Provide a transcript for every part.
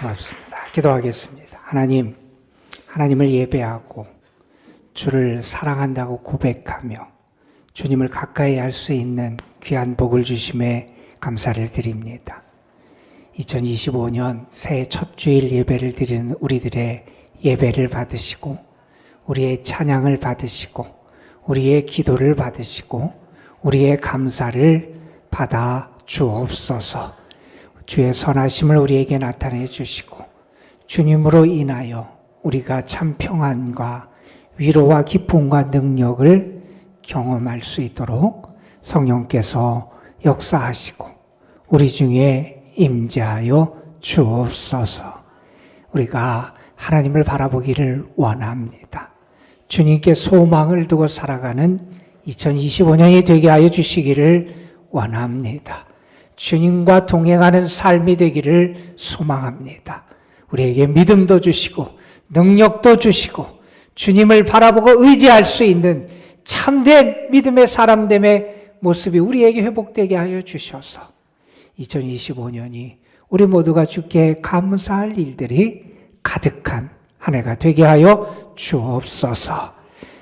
고맙습니다. 기도하겠습니다. 하나님을 예배하고 주를 사랑한다고 고백하며 주님을 가까이 할 수 있는 귀한 복을 주심에 감사를 드립니다. 2025년 새해 첫 주일 예배를 드리는 우리들의 예배를 받으시고 우리의 찬양을 받으시고 우리의 기도를 받으시고 우리의 감사를 받아 주옵소서. 주의 선하심을 우리에게 나타내 주시고 주님으로 인하여 우리가 참 평안과 위로와 기쁨과 능력을 경험할 수 있도록 성령께서 역사하시고 우리 중에 임재하여 주옵소서. 우리가 하나님을 바라보기를 원합니다. 주님께 소망을 두고 살아가는 2025년이 되게 하여 주시기를 원합니다. 주님과 동행하는 삶이 되기를 소망합니다. 우리에게 믿음도 주시고 능력도 주시고 주님을 바라보고 의지할 수 있는 참된 믿음의 사람됨의 모습이 우리에게 회복되게 하여 주셔서 2025년이 우리 모두가 주께 감사할 일들이 가득한 한 해가 되게 하여 주옵소서.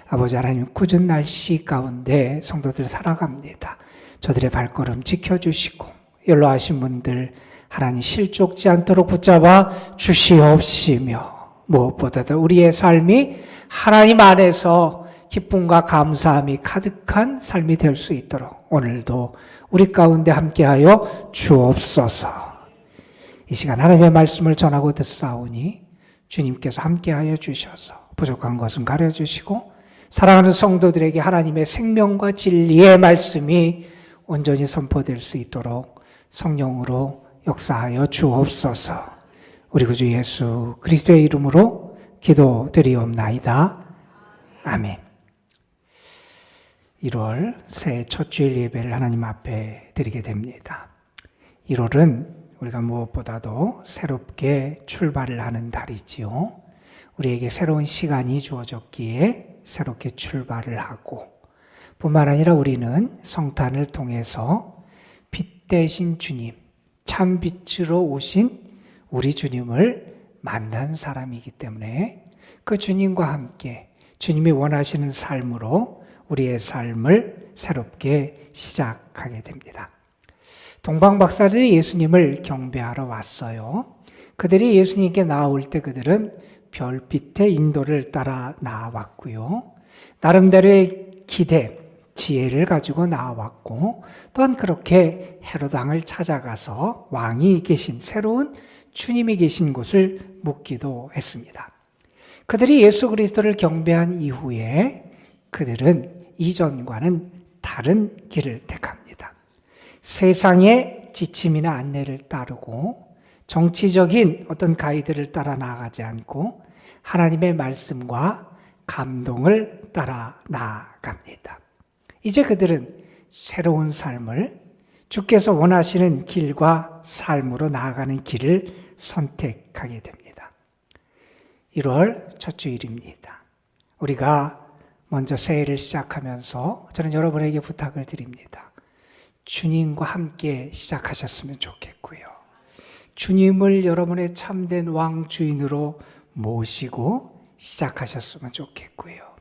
아버지 하나님, 굳은 날씨 가운데 성도들 살아갑니다. 저들의 발걸음 지켜주시고 연로하신 분들 하나님 실족지 않도록 붙잡아 주시옵시며 무엇보다도 우리의 삶이 하나님 안에서 기쁨과 감사함이 가득한 삶이 될 수 있도록 오늘도 우리 가운데 함께하여 주옵소서. 이 시간 하나님의 말씀을 전하고 듣사오니 주님께서 함께하여 주셔서 부족한 것은 가려주시고 사랑하는 성도들에게 하나님의 생명과 진리의 말씀이 온전히 선포될 수 있도록 성령으로 역사하여 주옵소서. 우리 구주 예수 그리스도의 이름으로 기도드리옵나이다. 아멘. 1월 새해 첫 주일 예배를 하나님 앞에 드리게 됩니다. 1월은 우리가 무엇보다도 새롭게 출발을 하는 달이지요. 우리에게 새로운 시간이 주어졌기에 새롭게 출발을 하고 뿐만 아니라 우리는 성탄을 통해서 빛 대신 주님, 참 빛으로 오신 우리 주님을 만난 사람이기 때문에 그 주님과 함께 주님이 원하시는 삶으로 우리의 삶을 새롭게 시작하게 됩니다. 동방 박사들이 예수님을 경배하러 왔어요. 그들이 예수님께 나올 때 그들은 별빛의 인도를 따라 나왔고요. 나름대로의 기대, 지혜를 가지고 나왔고 또한 그렇게 헤롯 왕을 찾아가서 왕이 계신 새로운 주님이 계신 곳을 묻기도 했습니다. 그들이 예수 그리스도를 경배한 이후에 그들은 이전과는 다른 길을 택합니다. 세상의 지침이나 안내를 따르고 정치적인 어떤 가이드를 따라 나아가지 않고 하나님의 말씀과 감동을 따라 나아갑니다. 이제 그들은 새로운 삶을 주께서 원하시는 길과 삶으로 나아가는 길을 선택하게 됩니다. 1월 첫 주일입니다. 우리가 먼저 새해를 시작하면서 저는 여러분에게 부탁을 드립니다. 주님과 함께 시작하셨으면 좋겠고요. 주님을 여러분의 참된 왕 주인으로 모시고 시작하셨으면 좋겠고요.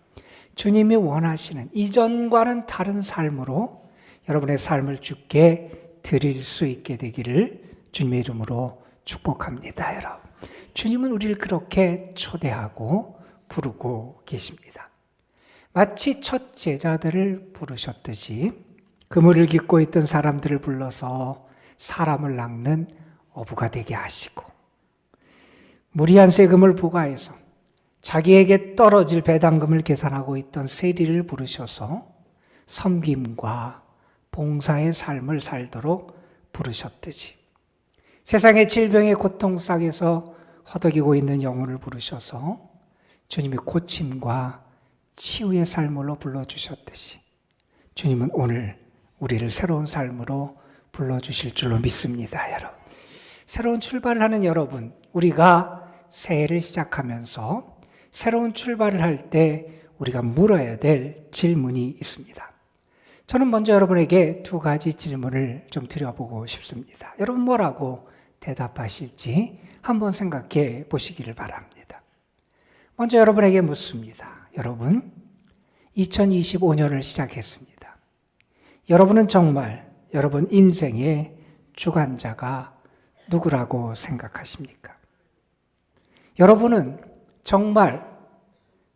주님이 원하시는 이전과는 다른 삶으로 여러분의 삶을 주께 드릴 수 있게 되기를 주님의 이름으로 축복합니다. 여러분, 주님은 우리를 그렇게 초대하고 부르고 계십니다. 마치 첫 제자들을 부르셨듯이 그물을 깃고 있던 사람들을 불러서 사람을 낚는 어부가 되게 하시고 무리한 세금을 부과해서 자기에게 떨어질 배당금을 계산하고 있던 세리를 부르셔서 섬김과 봉사의 삶을 살도록 부르셨듯이 세상의 질병의 고통 속에서 허덕이고 있는 영혼을 부르셔서 주님의 고침과 치유의 삶으로 불러주셨듯이 주님은 오늘 우리를 새로운 삶으로 불러주실 줄로 믿습니다. 여러분, 새로운 출발을 하는 여러분, 우리가 새해를 시작하면서 새로운 출발을 할 때 우리가 물어야 될 질문이 있습니다. 저는 먼저 여러분에게 두 가지 질문을 좀 드려보고 싶습니다. 여러분, 뭐라고 대답하실지 한번 생각해 보시기를 바랍니다. 먼저 여러분에게 묻습니다. 여러분, 2025년을 시작했습니다. 여러분은 정말 여러분 인생의 주관자가 누구라고 생각하십니까? 여러분은 정말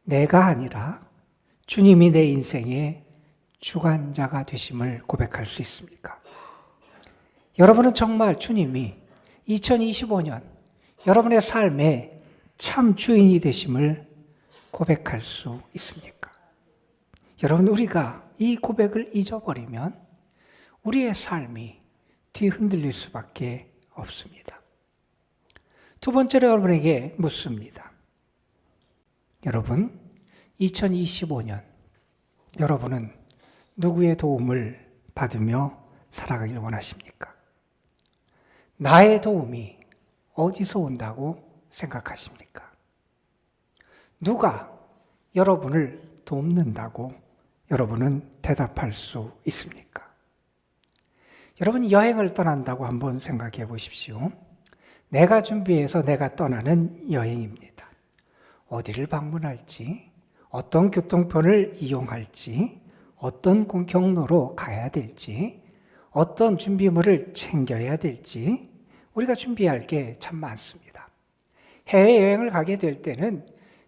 내가 아니라 주님이 내 인생의 주관자가 되심을 고백할 수 있습니까? 여러분은 정말 주님이 2025년 여러분의 삶의 참 주인이 되심을 고백할 수 있습니까? 여러분, 우리가 이 고백을 잊어버리면 우리의 삶이 뒤흔들릴 수밖에 없습니다. 두 번째로 여러분에게 묻습니다. 여러분, 2025년 여러분은 누구의 도움을 받으며 살아가길 원하십니까? 나의 도움이 어디서 온다고 생각하십니까? 누가 여러분을 돕는다고 여러분은 대답할 수 있습니까? 여러분, 여행을 떠난다고 한번 생각해 보십시오. 내가 준비해서 내가 떠나는 여행입니다. 어디를 방문할지, 어떤 교통편을 이용할지, 어떤 경로로 가야 될지, 어떤 준비물을 챙겨야 될지 우리가 준비할 게 참 많습니다. 해외여행을 가게 될 때는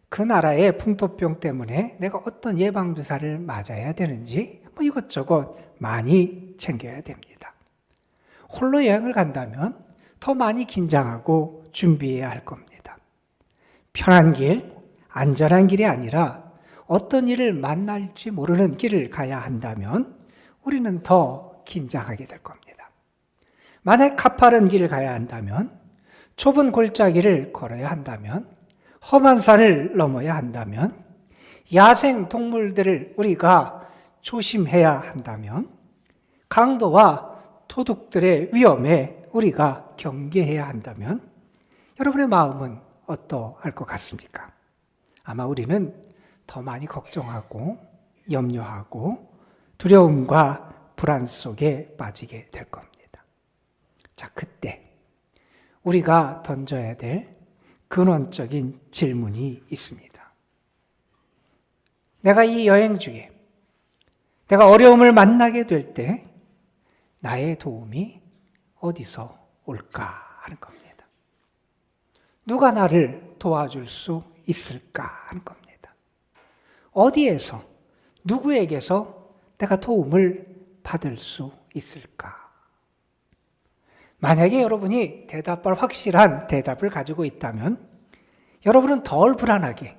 그 나라의 풍토병 때문에 내가 어떤 예방주사를 맞아야 되는지 이것저것 많이 챙겨야 됩니다. 홀로 여행을 간다면 더 많이 긴장하고 준비해야 할 겁니다. 편한 길, 안전한 길이 아니라 어떤 일을 만날지 모르는 길을 가야 한다면 우리는 더 긴장하게 될 겁니다. 만약 가파른 길을 가야 한다면, 좁은 골짜기를 걸어야 한다면, 험한 산을 넘어야 한다면, 야생 동물들을 우리가 조심해야 한다면, 강도와 도둑들의 위험에 우리가 경계해야 한다면 여러분의 마음은 어떠할 것 같습니까? 아마 우리는 더 많이 걱정하고 염려하고 두려움과 불안 속에 빠지게 될 겁니다. 자, 그때 우리가 던져야 될 근원적인 질문이 있습니다. 내가 이 여행 중에 내가 어려움을 만나게 될 때 나의 도움이 어디서 올까 하는 겁니다. 누가 나를 도와줄 수 있을까 하는 겁니다. 어디에서, 누구에게서 내가 도움을 받을 수 있을까? 만약에 여러분이 대답할 확실한 대답을 가지고 있다면 여러분은 덜 불안하게,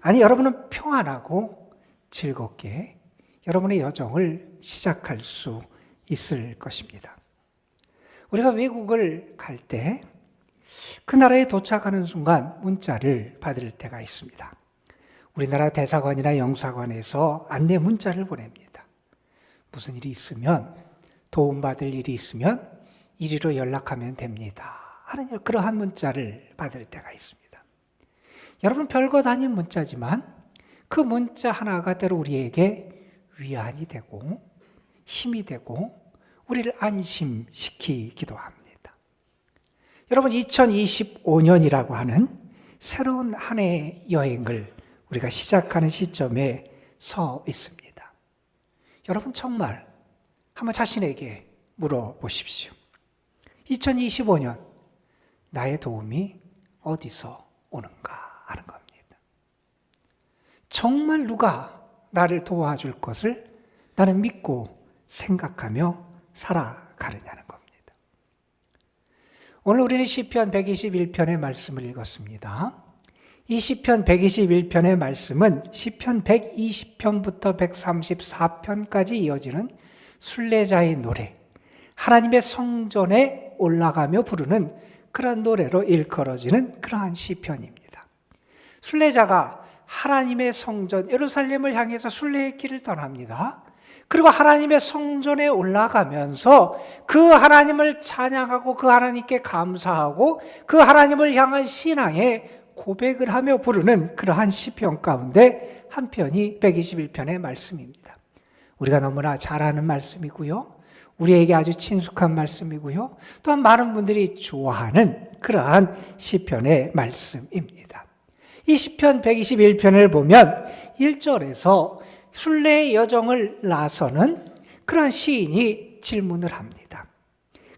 아니 여러분은 평안하고 즐겁게 여러분의 여정을 시작할 수 있을 것입니다. 우리가 외국을 갈 때 그 나라에 도착하는 순간 문자를 받을 때가 있습니다. 우리나라 대사관이나 영사관에서 안내 문자를 보냅니다. 무슨 일이 있으면, 도움받을 일이 있으면 이리로 연락하면 됩니다 하는 그러한 문자를 받을 때가 있습니다. 여러분, 별것 아닌 문자지만 그 문자 하나가 때로 우리에게 위안이 되고 힘이 되고 우리를 안심시키기도 합니다. 여러분, 2025년이라고 하는 새로운 한 해의 여행을 우리가 시작하는 시점에 서 있습니다. 여러분, 정말 한번 자신에게 물어보십시오. 2025년 나의 도움이 어디서 오는가 하는 겁니다. 정말 누가 나를 도와줄 것을 나는 믿고 생각하며 살아가느냐는 겁니다. 오늘 우리는 시편 121편의 말씀을 읽었습니다. 이 시편 121편의 말씀은 시편 120편부터 134편까지 이어지는 순례자의 노래, 하나님의 성전에 올라가며 부르는 그러한 노래로 일컬어지는 그러한 시편입니다. 순례자가 하나님의 성전 예루살렘을 향해서 순례의 길을 떠납니다. 그리고 하나님의 성전에 올라가면서 그 하나님을 찬양하고 그 하나님께 감사하고 그 하나님을 향한 신앙의 고백을 하며 부르는 그러한 시편 가운데 한 편이 121편의 말씀입니다. 우리가 너무나 잘 아는 말씀이고요. 우리에게 아주 친숙한 말씀이고요. 또한 많은 분들이 좋아하는 그러한 시편의 말씀입니다. 이 시편 121편을 보면 1절에서 순례의 여정을 나서는 그러한 시인이 질문을 합니다.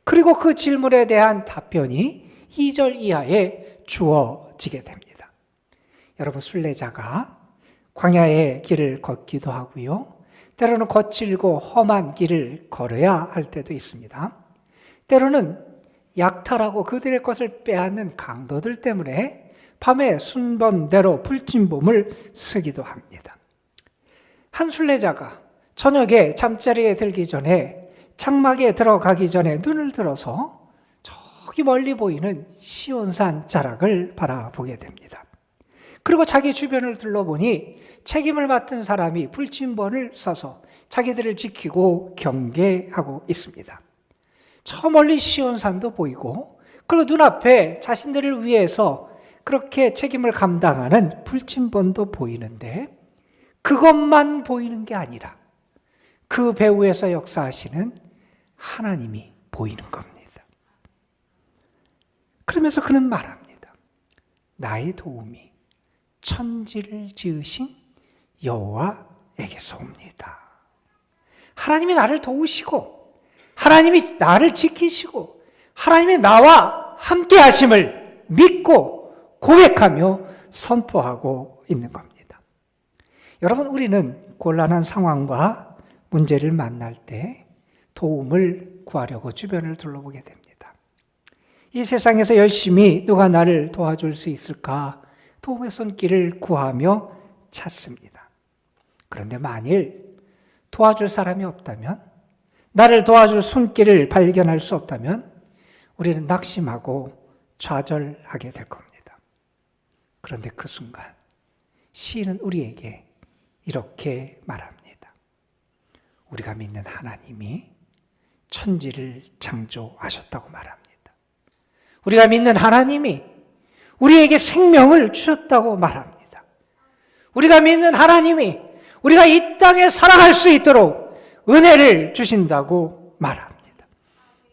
그리고 그 질문에 대한 답변이 2절 이하에 주어지게 됩니다. 여러분, 순례자가 광야의 길을 걷기도 하고요. 때로는 거칠고 험한 길을 걸어야 할 때도 있습니다. 때로는 약탈하고 그들의 것을 빼앗는 강도들 때문에 밤에 순번대로 불침범을 쓰기도 합니다. 한 순례자가 저녁에 잠자리에 들기 전에 장막에 들어가기 전에 눈을 들어서 저기 멀리 보이는 시온산 자락을 바라보게 됩니다. 그리고 자기 주변을 둘러보니 책임을 맡은 사람이 불침번을 써서 자기들을 지키고 경계하고 있습니다. 저 멀리 시온산도 보이고, 그리고 눈앞에 자신들을 위해서 그렇게 책임을 감당하는 불침번도 보이는데, 그것만 보이는 게 아니라 그 배후에서 역사하시는 하나님이 보이는 겁니다. 그러면서 그는 말합니다. 나의 도움이 천지를 지으신 여호와에게서 옵니다. 하나님이 나를 도우시고, 하나님이 나를 지키시고, 하나님이 나와 함께 하심을 믿고 고백하며 선포하고 있는 겁니다. 여러분, 우리는 곤란한 상황과 문제를 만날 때 도움을 구하려고 주변을 둘러보게 됩니다. 이 세상에서 열심히 누가 나를 도와줄 수 있을까? 도움의 손길을 구하며 찾습니다. 그런데 만일 도와줄 사람이 없다면, 나를 도와줄 손길을 발견할 수 없다면 우리는 낙심하고 좌절하게 될 겁니다. 그런데 그 순간 시인은 우리에게 이렇게 말합니다. 우리가 믿는 하나님이 천지를 창조하셨다고 말합니다. 우리가 믿는 하나님이 우리에게 생명을 주셨다고 말합니다. 우리가 믿는 하나님이 우리가 이 땅에 살아갈 수 있도록 은혜를 주신다고 말합니다.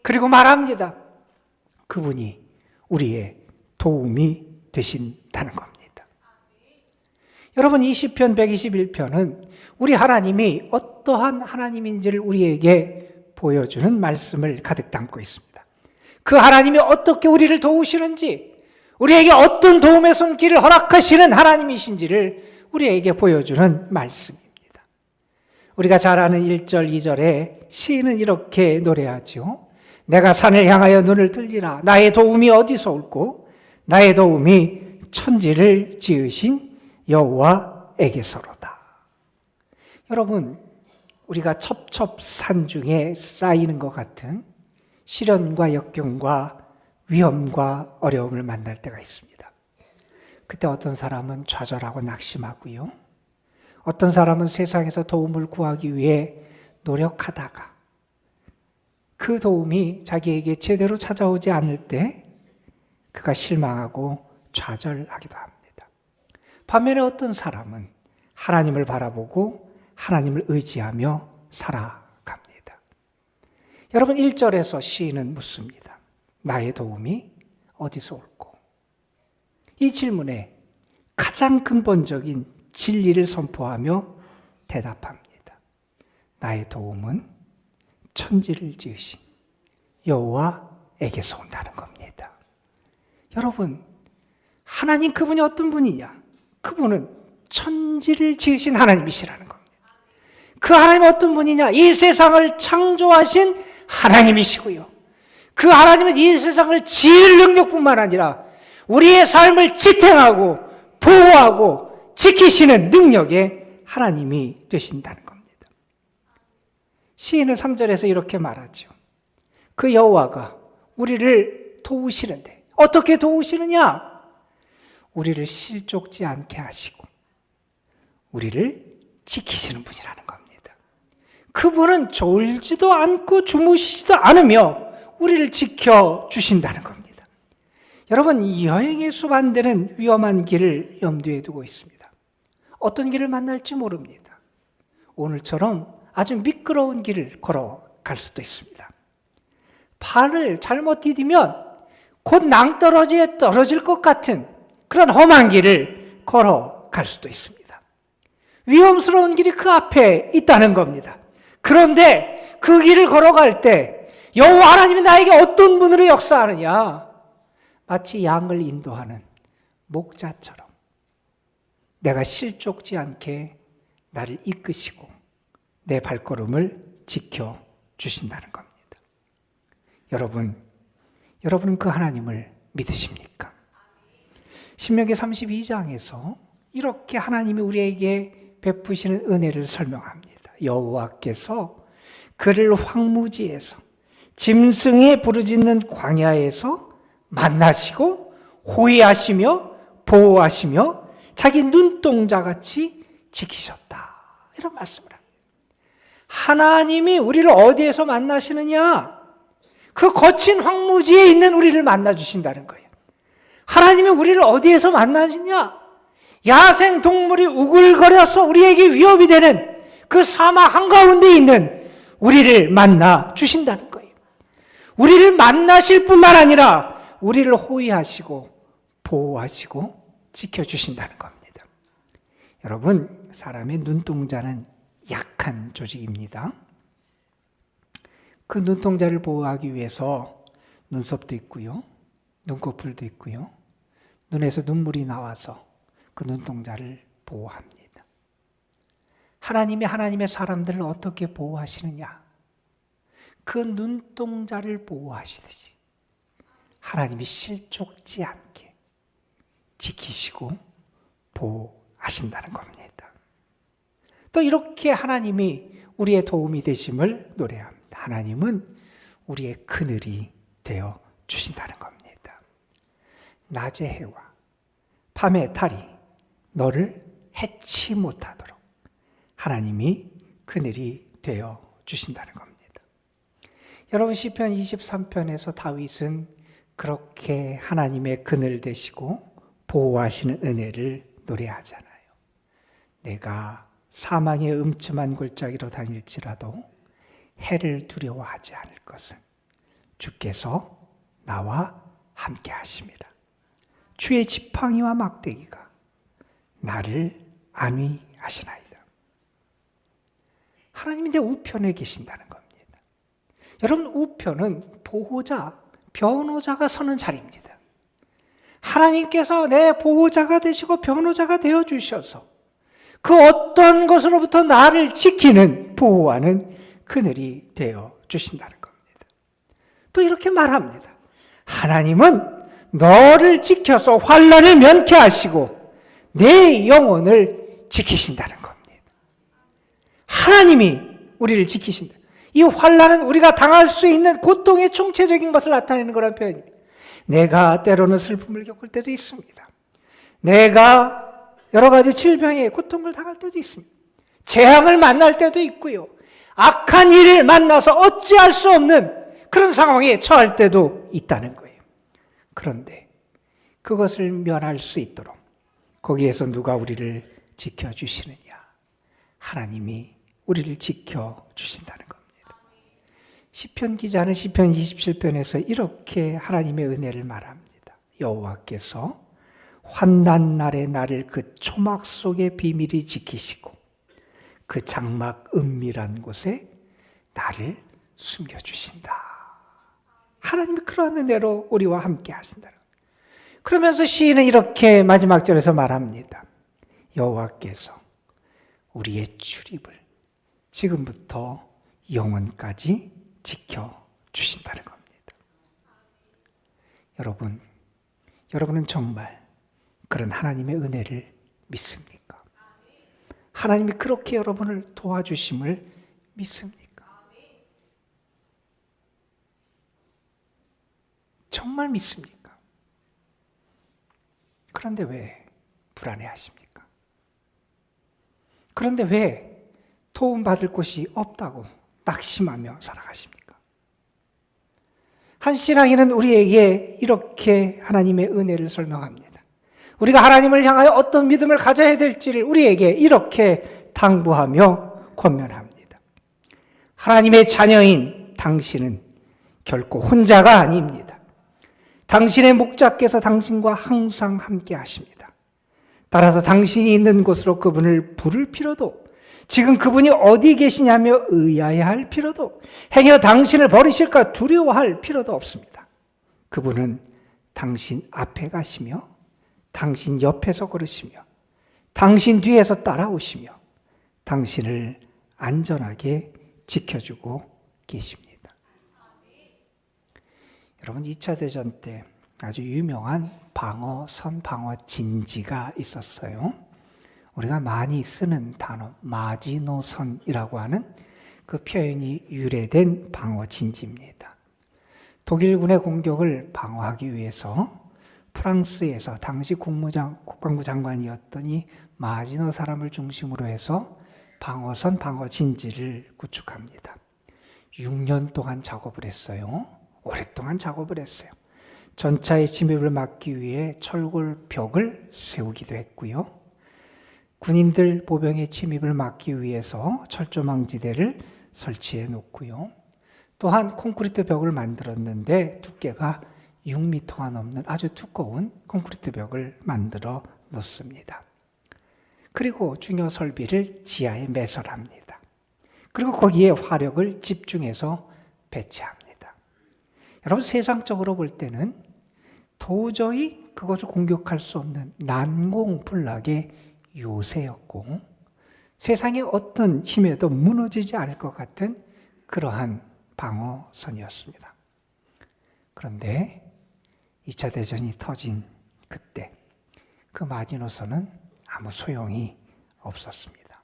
그리고 말합니다. 그분이 우리의 도움이 되신다는 겁니다. 여러분, 이 시편 121편은 우리 하나님이 어떠한 하나님인지를 우리에게 보여주는 말씀을 가득 담고 있습니다. 그 하나님이 어떻게 우리를 도우시는지, 우리에게 어떤 도움의 손길을 허락하시는 하나님이신지를 우리에게 보여주는 말씀입니다. 우리가 잘 아는 1절, 2절에 시인은 이렇게 노래하죠. 내가 산을 향하여 눈을 들리라. 나의 도움이 어디서 올꼬? 나의 도움이 천지를 지으신 여호와에게서로다. 여러분, 우리가 첩첩산중에 쌓이는 것 같은 시련과 역경과 위험과 어려움을 만날 때가 있습니다. 그때 어떤 사람은 좌절하고 낙심하고요. 어떤 사람은 세상에서 도움을 구하기 위해 노력하다가 그 도움이 자기에게 제대로 찾아오지 않을 때 그가 실망하고 좌절하기도 합니다. 반면에 어떤 사람은 하나님을 바라보고 하나님을 의지하며 살아갑니다. 여러분, 1절에서 시인은 묻습니다. 나의 도움이 어디서 올꼬? 이 질문에 가장 근본적인 진리를 선포하며 대답합니다. 나의 도움은 천지를 지으신 여호와에게서 온다는 겁니다. 여러분, 하나님 그분이 어떤 분이냐? 그분은 천지를 지으신 하나님이시라는 겁니다. 그 하나님은 어떤 분이냐? 이 세상을 창조하신 하나님이시고요. 그 하나님은 이 세상을 지을 능력뿐만 아니라 우리의 삶을 지탱하고 보호하고 지키시는 능력의 하나님이 되신다는 겁니다. 시인은 3절에서 이렇게 말하죠. 그 여호와가 우리를 도우시는데 어떻게 도우시느냐? 우리를 실족지 않게 하시고 우리를 지키시는 분이라는 겁니다. 그분은 졸지도 않고 주무시지도 않으며 우리를 지켜주신다는 겁니다. 여러분, 이 여행의 수반되는 위험한 길을 염두에 두고 있습니다. 어떤 길을 만날지 모릅니다. 오늘처럼 아주 미끄러운 길을 걸어갈 갈 수도 있습니다. 발을 잘못 디디면 곧 낭떠러지에 떨어질 것 같은 그런 험한 길을 걸어갈 수도 있습니다. 위험스러운 길이 그 앞에 있다는 겁니다. 그런데 그 길을 걸어갈 때 여호와 하나님이 나에게 어떤 분으로 역사하느냐? 마치 양을 인도하는 목자처럼 내가 실족지 않게 나를 이끄시고 내 발걸음을 지켜주신다는 겁니다. 여러분은 그 하나님을 믿으십니까? 신명기 32장에서 이렇게 하나님이 우리에게 베푸시는 은혜를 설명합니다. 여호와께서 그를 황무지에서 짐승이 부르짖는 광야에서 만나시고 호위하시며 보호하시며 자기 눈동자같이 지키셨다. 이런 말씀을 합니다. 하나님이 우리를 어디에서 만나시느냐? 그 거친 황무지에 있는 우리를 만나주신다는 거예요. 하나님이 우리를 어디에서 만나시냐? 야생 동물이 우글거려서 우리에게 위협이 되는 그 사막 한가운데 있는 우리를 만나주신다는 거예요. 우리를 만나실 뿐만 아니라 우리를 호위하시고 보호하시고 지켜주신다는 겁니다. 여러분, 사람의 눈동자는 약한 조직입니다. 그 눈동자를 보호하기 위해서 눈썹도 있고요, 눈꺼풀도 있고요, 눈에서 눈물이 나와서 그 눈동자를 보호합니다. 하나님이 하나님의 사람들을 어떻게 보호하시느냐? 그 눈동자를 보호하시듯이 하나님이 실족지 않게 지키시고 보호하신다는 겁니다. 또 이렇게 하나님이 우리의 도움이 되심을 노래합니다. 하나님은 우리의 그늘이 되어 주신다는 겁니다. 낮의 해와 밤의 달이 너를 해치 못하도록 하나님이 그늘이 되어 주신다는 겁니다. 여러분, 시편 23편에서 다윗은 그렇게 하나님의 그늘 되시고 보호하시는 은혜를 노래하잖아요. 내가 사망의 음침한 골짜기로 다닐지라도 해를 두려워하지 않을 것은 주께서 나와 함께 하심이라. 주의 지팡이와 막대기가 나를 안위하시나이다. 하나님이 내 우편에 계신다는 겁니다. 여러분, 우편은 보호자, 변호자가 서는 자리입니다. 하나님께서 내 보호자가 되시고 변호자가 되어주셔서 그 어떤 것으로부터 나를 지키는, 보호하는 그늘이 되어주신다는 겁니다. 또 이렇게 말합니다. 하나님은 너를 지켜서 환난을 면케하시고 내 영혼을 지키신다는 겁니다. 하나님이 우리를 지키신다. 이 환난은 우리가 당할 수 있는 고통의 총체적인 것을 나타내는 거라는 표현입니다. 내가 때로는 슬픔을 겪을 때도 있습니다. 내가 여러 가지 질병의 고통을 당할 때도 있습니다. 재앙을 만날 때도 있고요. 악한 일을 만나서 어찌할 수 없는 그런 상황에 처할 때도 있다는 거예요. 그런데 그것을 면할 수 있도록 거기에서 누가 우리를 지켜주시느냐? 하나님이 우리를 지켜주신다는 겁니다. 시편 기자는 시편 27편에서 이렇게 하나님의 은혜를 말합니다. 여호와께서 환난 날에 나를 그 초막 속에 비밀히 지키시고 그 장막 은밀한 곳에 나를 숨겨주신다. 하나님이 그러한 은혜로 우리와 함께 하신다는 거예요. 그러면서 시인은 이렇게 마지막 절에서 말합니다. 여호와께서 우리의 출입을 지금부터 영원까지 지켜주신다는 겁니다. 여러분은 정말 그런 하나님의 은혜를 믿습니까? 하나님이 그렇게 여러분을 도와주심을 믿습니까? 정말 믿습니까? 그런데 왜 불안해하십니까? 그런데 왜 도움받을 곳이 없다고 낙심하며 살아가십니까? 한 신앙인은 우리에게 이렇게 하나님의 은혜를 설명합니다. 우리가 하나님을 향하여 어떤 믿음을 가져야 될지를 우리에게 이렇게 당부하며 권면합니다. 하나님의 자녀인 당신은 결코 혼자가 아닙니다. 당신의 목자께서 당신과 항상 함께 하십니다. 따라서 당신이 있는 곳으로 그분을 부를 필요도, 지금 그분이 어디 계시냐며 의아해할 필요도, 행여 당신을 버리실까 두려워할 필요도 없습니다. 그분은 당신 앞에 가시며 당신 옆에서 걸으시며 당신 뒤에서 따라오시며 당신을 안전하게 지켜주고 계십니다. 여러분, 2차 대전 때 아주 유명한 선방어 진지가 있었어요. 우리가 많이 쓰는 단어 마지노선이라고 하는 그 표현이 유래된 방어 진지입니다. 독일군의 공격을 방어하기 위해서 프랑스에서 당시 국방부 장관이었던 이 마지노 사람을 중심으로 해서 방어선, 방어 진지를 구축합니다. 6년 동안 작업을 했어요. 오랫동안 작업을 했어요. 전차의 침입을 막기 위해 철골벽을 세우기도 했고요. 군인들, 보병의 침입을 막기 위해서 철조망지대를 설치해 놓고요. 또한 콘크리트 벽을 만들었는데 두께가 6m가 넘는 아주 두꺼운 콘크리트 벽을 만들어 놓습니다. 그리고 중요 설비를 지하에 매설합니다. 그리고 거기에 화력을 집중해서 배치합니다. 여러분, 세상적으로 볼 때는 도저히 그것을 공격할 수 없는 난공불락의 요새였고 세상의 어떤 힘에도 무너지지 않을 것 같은 그러한 방어선이었습니다. 그런데 2차 대전이 터진 그때 그 마지노선은 아무 소용이 없었습니다.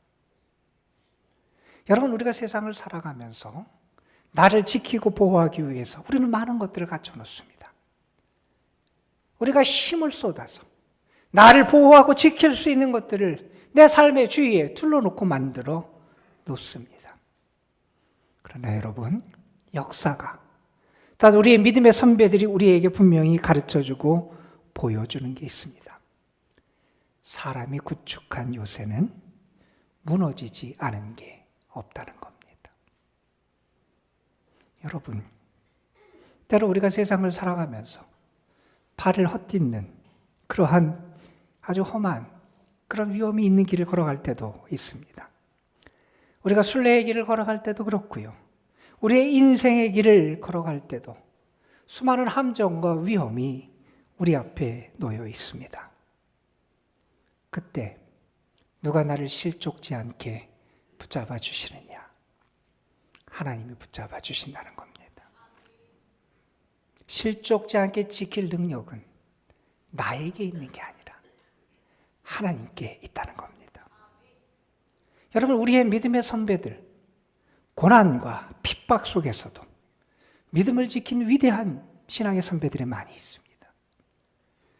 여러분, 우리가 세상을 살아가면서 나를 지키고 보호하기 위해서 우리는 많은 것들을 갖춰 놓습니다. 우리가 힘을 쏟아서 나를 보호하고 지킬 수 있는 것들을 내 삶의 주위에 둘러놓고 만들어 놓습니다. 그러나 여러분, 역사가, 단 우리의 믿음의 선배들이 우리에게 분명히 가르쳐주고 보여주는 게 있습니다. 사람이 구축한 요새는 무너지지 않은 게 없다는 겁니다. 여러분, 때로 우리가 세상을 살아가면서 발을 헛딛는 그러한 아주 험한 그런 위험이 있는 길을 걸어갈 때도 있습니다. 우리가 순례의 길을 걸어갈 때도 그렇고요. 우리의 인생의 길을 걸어갈 때도 수많은 함정과 위험이 우리 앞에 놓여 있습니다. 그때 누가 나를 실족지 않게 붙잡아 주시느냐? 하나님이 붙잡아 주신다는 겁니다. 실족지 않게 지킬 능력은 나에게 있는 게 아니라 하나님께 있다는 겁니다. 여러분, 우리의 믿음의 선배들, 고난과 핍박 속에서도 믿음을 지킨 위대한 신앙의 선배들이 많이 있습니다.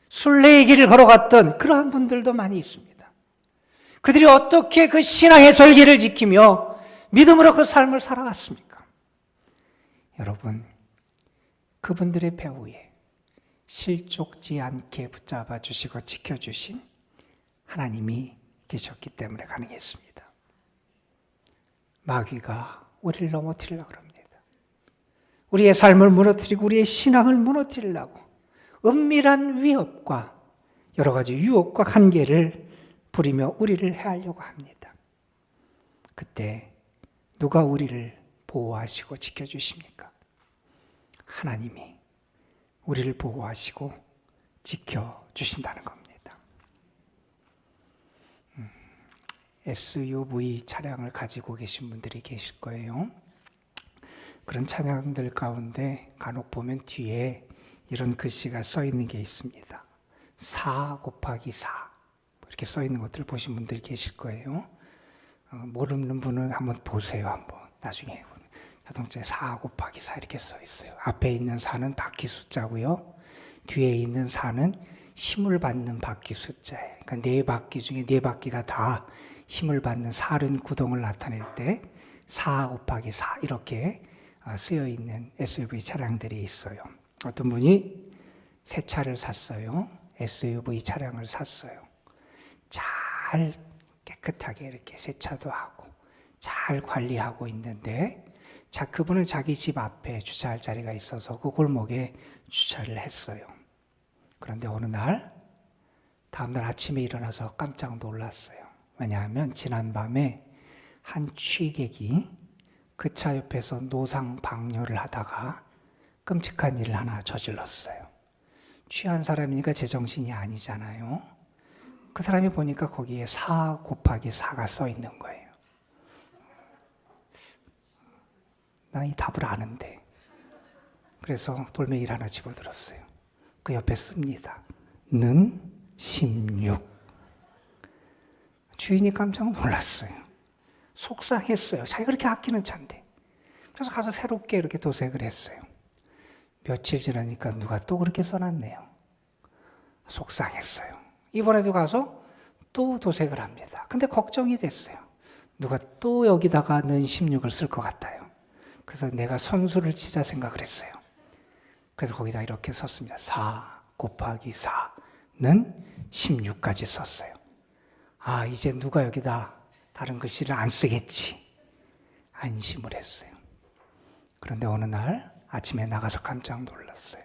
순례의 길을 걸어갔던 그러한 분들도 많이 있습니다. 그들이 어떻게 그 신앙의 절기를 지키며 믿음으로 그 삶을 살아갔습니까? 여러분, 그분들의 배후에 실족지 않게 붙잡아 주시고 지켜주신 하나님이 계셨기 때문에 가능했습니다. 마귀가 우리를 넘어뜨리려고 합니다. 우리의 삶을 무너뜨리고 우리의 신앙을 무너뜨리려고 은밀한 위협과 여러 가지 유혹과 관계를 부리며 우리를 해하려고 합니다. 그때 누가 우리를 보호하시고 지켜주십니까? 하나님이 우리를 보호하시고 지켜주신다는 겁니다. SUV 차량을 가지고 계신 분들이 계실 거예요. 그런 차량들 가운데 간혹 보면 뒤에 이런 글씨가 써 있는 게 있습니다. 4 곱하기 4 이렇게 써 있는 것들을 보신 분들이 계실 거예요. 모르는 분은 한번 보세요. 한번 나중에 자동차에 4 곱하기 4 이렇게 써 있어요. 앞에 있는 4는 바퀴 숫자고요. 뒤에 있는 4는 힘을 받는 바퀴 숫자예요. 그러니까 4바퀴 중에 4바퀴가 다 힘을 받는 사륜 구동을 나타낼 때 4 곱하기 4 이렇게 쓰여 있는 SUV 차량들이 있어요. 어떤 분이 새 차를 샀어요. SUV 차량을 샀어요. 잘 깨끗하게 이렇게 세차도 하고 잘 관리하고 있는데 그분은 자기 집 앞에 주차할 자리가 있어서 그 골목에 주차를 했어요. 그런데 어느 날, 다음날 아침에 일어나서 깜짝 놀랐어요. 왜냐하면 지난밤에 한 취객이 그 차 옆에서 노상 방뇨를 하다가 끔찍한 일을 하나 저질렀어요. 취한 사람이니까 제정신이 아니잖아요. 그 사람이 보니까 거기에 4 곱하기 4가 써 있는 거예요. 나 이 답을 아는데. 그래서 돌멩이를 하나 집어들었어요. 그 옆에 씁니다. 는 16. 주인이 깜짝 놀랐어요. 속상했어요. 자기가 그렇게 아끼는 차인데. 그래서 가서 새롭게 이렇게 도색을 했어요. 며칠 지나니까 누가 또 그렇게 써놨네요. 속상했어요. 이번에도 가서 또 도색을 합니다. 근데 걱정이 됐어요. 누가 또 여기다가 는 16을 쓸 것 같아요. 그래서 내가 선수를 치자 생각을 했어요. 그래서 거기다 이렇게 썼습니다. 4 곱하기 4는 16까지 썼어요. 아, 이제 누가 여기다 다른 글씨를 안 쓰겠지. 안심을 했어요. 그런데 어느 날 아침에 나가서 깜짝 놀랐어요.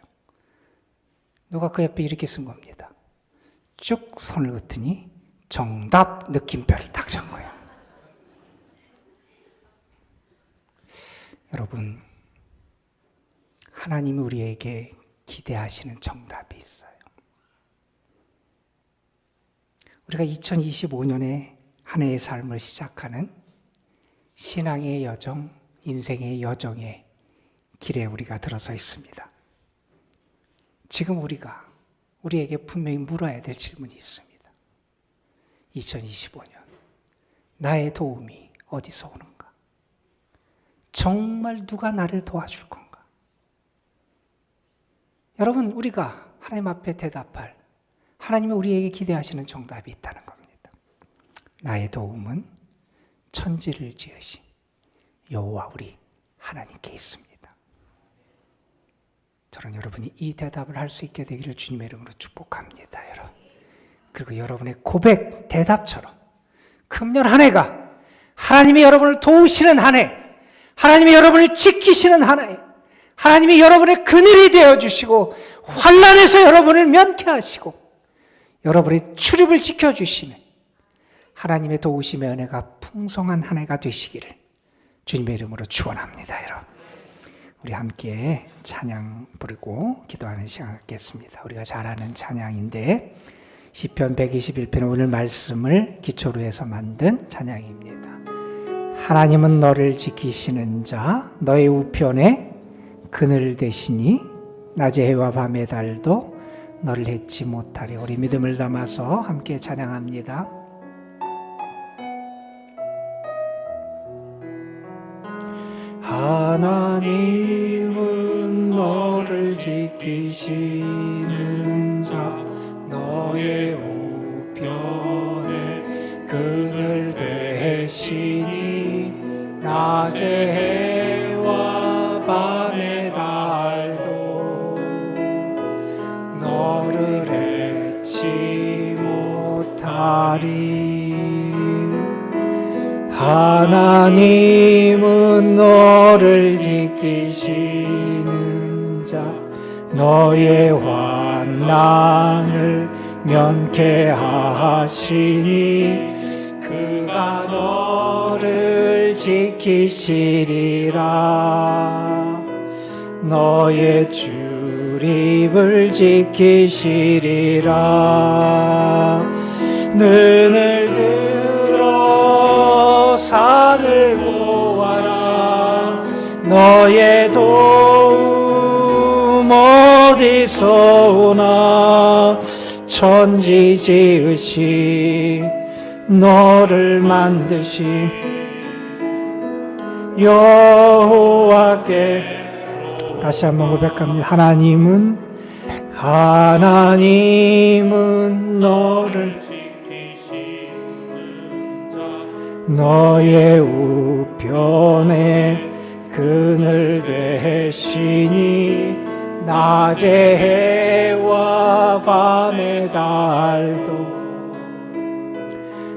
누가 그 옆에 이렇게 쓴 겁니다. 쭉 손을 긋더니 정답 느낌표를 딱 적은 거예요. 여러분, 하나님이 우리에게 기대하시는 정답이 있어요. 우리가 2025년에 한 해의 삶을 시작하는 신앙의 여정, 인생의 여정의 길에 우리가 들어서 있습니다. 지금 우리에게 분명히 물어야 될 질문이 있습니다. 2025년, 나의 도움이 어디서 오는가? 정말 누가 나를 도와줄 건가? 여러분, 우리가 하나님 앞에 대답할, 하나님이 우리에게 기대하시는 정답이 있다는 겁니다. 나의 도움은 천지를 지으신 여호와 우리 하나님께 있습니다. 저는 여러분이 이 대답을 할 수 있게 되기를 주님의 이름으로 축복합니다, 여러분. 그리고 여러분의 고백, 대답처럼 금년 한 해가 하나님이 여러분을 도우시는 한 해, 하나님이 여러분을 지키시는 한 해, 하나님이 여러분의 그늘이 되어주시고 환난에서 여러분을 면케하시고 여러분의 출입을 지켜주시는 하나님의 도우심의 은혜가 풍성한 한 해가 되시기를 주님의 이름으로 축원합니다, 여러분. 우리 함께 찬양 부르고 기도하는 시간 갖겠습니다. 우리가 잘 아는 찬양인데 시편 121편 오늘 말씀을 기초로 해서 만든 찬양입니다. 하나님은 너를 지키시는 자, 너의 우편에 그늘 되시니 낮의 해와 밤의 달도 너를 해치 못하리. 우리 믿음을 담아서 함께 찬양합니다. 하나님은 너를 지키시는 자, 너의 우편에 그늘 되시니 낮의 해와 밤의 달도 너를 해치 못하리. 하나님은 너를 지키시는 자, 너의 환난을 면케하시니 그가 너를 지키시리라. 너의 출입을 지키시리라. 눈을 들어 산을 보아라. 너의 도움 어디서 오나. 천지 지으신 너를 만드신 여호와께 다시 한번 고백합니다. 하나님은 너를 너의 우편에 그늘 되시니 낮의 해와 밤의 달도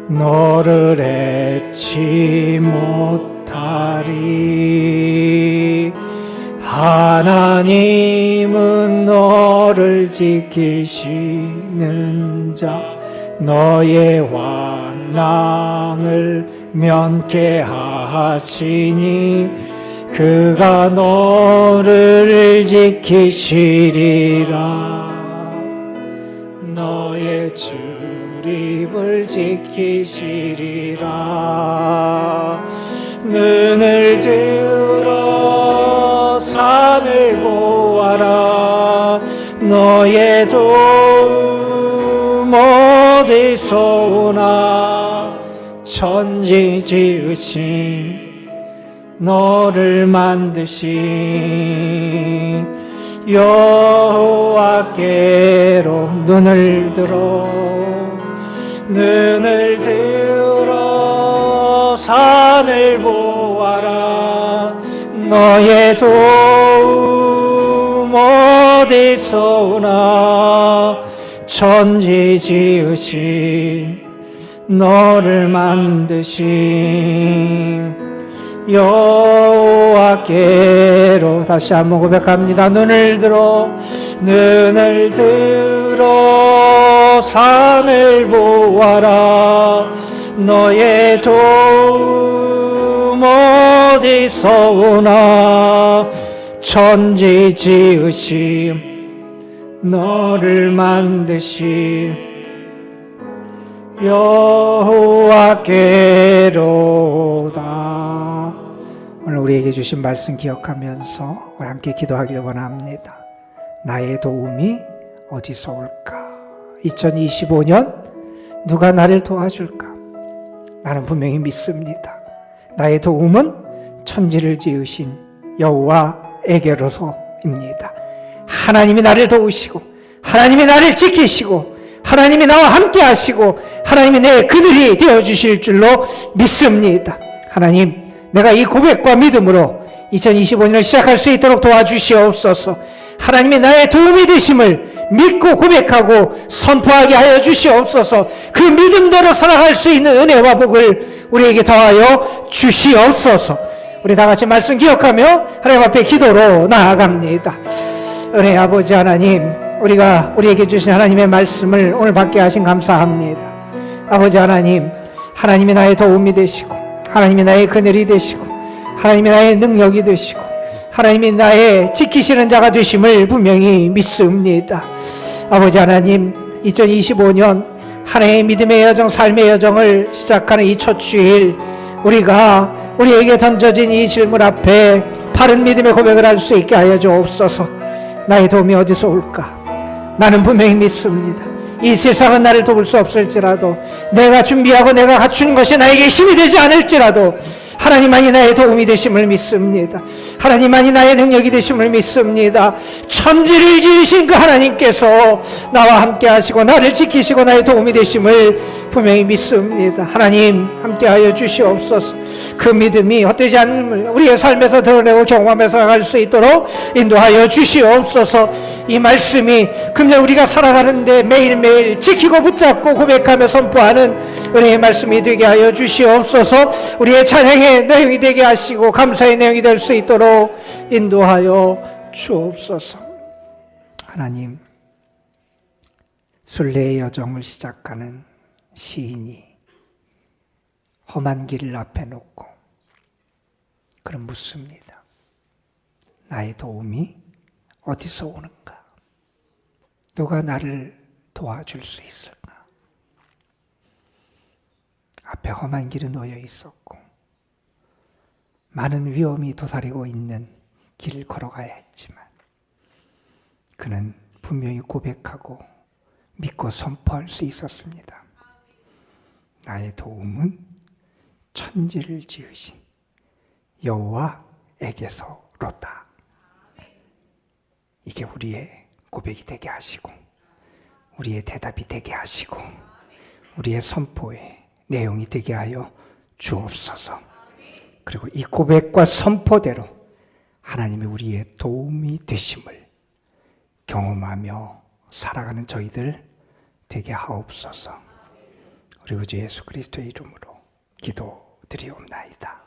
너를 해치 못하리. 하리. 하나님은 너를 지키시는 자, 너의 환난을 면케하시니 그가 너를 지키시리라. 너의 출입을 지키시리라. 눈을 들어 산을 보아라. 너의 도움 어디서 오나. 천지 지으신 너를 만드신 여호와께로 눈을 들어 산을 보아라. 너의 도움 어디서 오나. 천지 지으신 너를 만드신 여호와께로. 다시 한번 고백합니다. 눈을 들어 산을 보아라. 너의 도움 어디서 오나. 천지 지으심 너를 만드신 여호와께로다. 오늘 우리에게 주신 말씀 기억하면서 우리 함께 기도하길 원합니다. 나의 도움이 어디서 올까? 2025년 누가 나를 도와줄까? 나는 분명히 믿습니다. 나의 도움은 천지를 지으신 여호와에게로서입니다. 하나님이 나를 도우시고 하나님이 나를 지키시고 하나님이 나와 함께 하시고 하나님이 내 그들이 되어주실 줄로 믿습니다. 하나님, 내가 이 고백과 믿음으로 2025년을 시작할 수 있도록 도와주시옵소서. 하나님이 나의 도움이 되심을 믿고 고백하고 선포하게 하여 주시옵소서. 그 믿음대로 살아갈 수 있는 은혜와 복을 우리에게 더하여 주시옵소서. 우리 다 같이 말씀 기억하며 하나님 앞에 기도로 나아갑니다. 은혜 아버지 하나님, 우리에게 주신 하나님의 말씀을 오늘 받게 하신 감사합니다. 아버지 하나님, 하나님이 나의 도움이 되시고 하나님이 나의 그늘이 되시고 하나님이 나의 능력이 되시고 하나님이 나의 지키시는 자가 되심을 분명히 믿습니다. 아버지 하나님, 2025년 하나님의 믿음의 여정, 삶의 여정을 시작하는 이 첫 주일, 우리에게 던져진 이 질문 앞에 바른 믿음의 고백을 할 수 있게 하여 주옵소서. 나의 도움이 어디서 올까? 나는 분명히 믿습니다. 이 세상은 나를 도울 수 없을지라도, 내가 준비하고 내가 갖춘 것이 나에게 힘이 되지 않을지라도 하나님만이 나의 도움이 되심을 믿습니다. 하나님만이 나의 능력이 되심을 믿습니다. 천지를 지으신 그 하나님께서 나와 함께 하시고 나를 지키시고 나의 도움이 되심을 분명히 믿습니다. 하나님, 함께하여 주시옵소서. 그 믿음이 헛되지 않음을 우리의 삶에서 드러내고 경험해서 갈 수 있도록 인도하여 주시옵소서. 이 말씀이 금년 우리가 살아가는데 매일매일 지키고 붙잡고 고백하며 선포하는 은혜의 말씀이 되게 하여 주시옵소서. 우리의 찬양의 내용이 되게 하시고 감사의 내용이 될 수 있도록 인도하여 주옵소서. 하나님, 순례의 여정을 시작하는 시인이 험한 길을 앞에 놓고 그럼 묻습니다. 나의 도움이 어디서 오는가? 누가 나를 도와줄 수 있을까? 앞에 험한 길은 놓여 있었고 많은 위험이 도사리고 있는 길을 걸어가야 했지만 그는 분명히 고백하고 믿고 선포할 수 있었습니다. 나의 도움은 천지를 지으신 여호와에게서로다. 이게 우리의 고백이 되게 하시고 우리의 대답이 되게 하시고 우리의 선포의 내용이 되게 하여 주옵소서. 그리고 이 고백과 선포대로 하나님이 우리의 도움이 되심을 경험하며 살아가는 저희들 되게 하옵소서. 우리 구주 예수 그리스도의 이름으로 기도드리옵나이다.